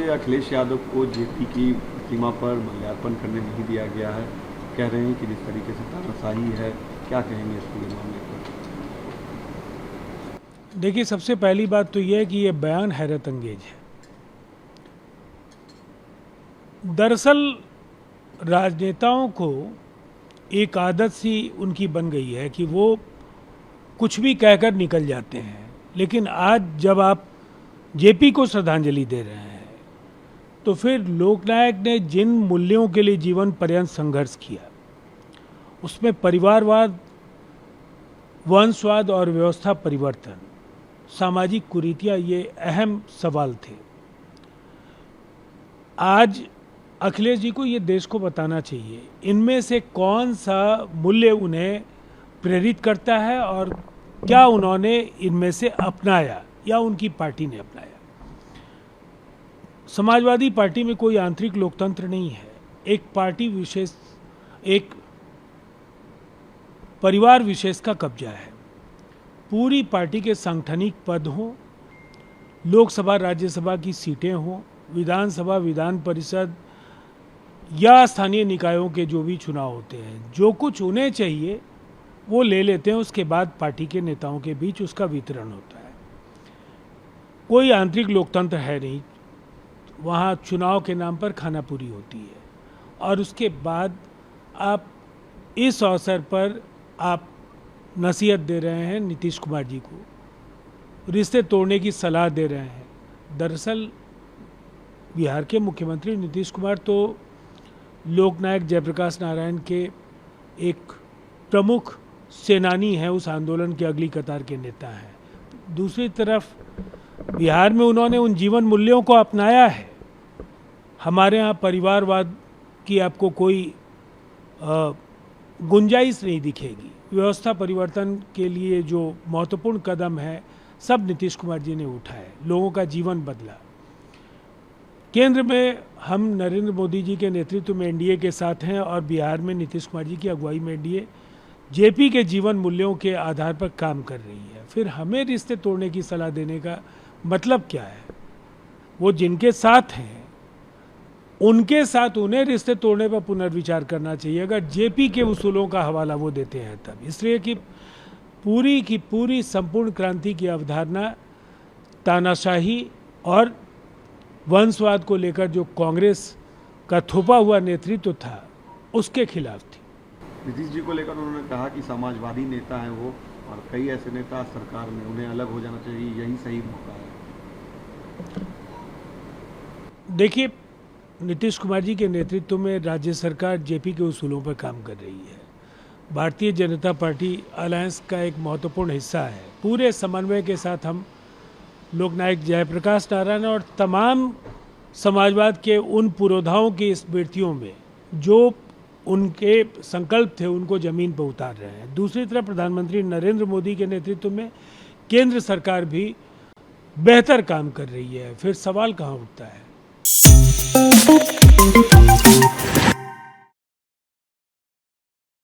अखिलेश यादव को जेपी की प्रतिमा पर माल्यार्पण करने नहीं दिया गया है, कह रहे हैं कि जिस तरीके से तानाशाही है, क्या कहेंगे इस पूरे मामले पर? देखिए, सबसे पहली बात तो यह है कि यह बयान हैरत अंगेज है। दरअसल राजनेताओं को एक आदत सी उनकी बन गई है कि वो कुछ भी कहकर निकल जाते हैं, लेकिन आज जब आप जेपी को श्रद्धांजलि दे रहे हैं तो फिर लोकनायक ने जिन मूल्यों के लिए जीवन पर्यंत संघर्ष किया, उसमें परिवारवाद, वंशवाद और व्यवस्था परिवर्तन, सामाजिक कुरीतियां, ये अहम सवाल थे। आज अखिलेश जी को ये देश को बताना चाहिए इनमें से कौन सा मूल्य उन्हें प्रेरित करता है और क्या उन्होंने इनमें से अपनाया या उनकी पार्टी ने अपनाया। समाजवादी पार्टी में कोई आंतरिक लोकतंत्र नहीं है। एक पार्टी विशेष, एक परिवार विशेष का कब्जा है। पूरी पार्टी के सांगठनिक पद हों, लोकसभा राज्यसभा की सीटें हों, विधानसभा, विधान परिषद या स्थानीय निकायों के जो भी चुनाव होते हैं, जो कुछ उन्हें चाहिए वो ले लेते हैं। उसके बाद पार्टी के नेताओं के बीच उसका वितरण होता है। कोई आंतरिक लोकतंत्र है नहीं। वहाँ चुनाव के नाम पर खानापूरी होती है और उसके बाद आप इस अवसर पर आप नसीहत दे रहे हैं नीतीश कुमार जी को, रिश्ते तोड़ने की सलाह दे रहे हैं। दरअसल बिहार के मुख्यमंत्री नीतीश कुमार तो लोकनायक जयप्रकाश नारायण के एक प्रमुख सेनानी हैं, उस आंदोलन के अगली कतार के नेता हैं। दूसरी तरफ बिहार में उन्होंने उन जीवन मूल्यों को अपनाया है। हमारे यहाँ परिवारवाद की आपको कोई गुंजाइश नहीं दिखेगी। व्यवस्था परिवर्तन के लिए जो महत्वपूर्ण कदम है, सब नीतीश कुमार जी ने उठाए, लोगों का जीवन बदला। केंद्र में हम नरेंद्र मोदी जी के नेतृत्व में एनडीए के साथ हैं और बिहार में नीतीश कुमार जी की अगुवाई में एनडीए जेपी के जीवन मूल्यों के आधार पर काम कर रही है। फिर हमें रिश्ते तोड़ने की सलाह देने का मतलब क्या है? वो जिनके साथ हैं उनके साथ उन्हें रिश्ते तोड़ने पर पुनर्विचार करना चाहिए, अगर जेपी के उसूलों का हवाला वो देते हैं तब। इसलिए कि पूरी की पूरी संपूर्ण क्रांति की अवधारणा तानाशाही और वंशवाद को लेकर जो कांग्रेस का थोपा हुआ नेतृत्व था, उसके खिलाफ थी। नीतीश जी को लेकर उन्होंने कहा कि समाजवादी नेता हैं वो, और कई ऐसे नेता सरकार में, उन्हें अलग हो जाना चाहिए, यही सही मौका है। देखिए, नीतीश कुमार जी के नेतृत्व में राज्य सरकार जेपी के उसूलों पर काम कर रही है। भारतीय जनता पार्टी अलायंस का एक महत्वपूर्ण हिस्सा है। पूरे समन्वय के साथ हम लोकनायक जयप्रकाश नारायण और तमाम समाजवाद के उन पुरोधाओं की स्मृतियों में जो उनके संकल्प थे, उनको जमीन पर उतार रहे हैं। दूसरी तरफ प्रधानमंत्री नरेंद्र मोदी के नेतृत्व में केंद्र सरकार भी बेहतर काम कर रही है। फिर सवाल कहाँ उठता है?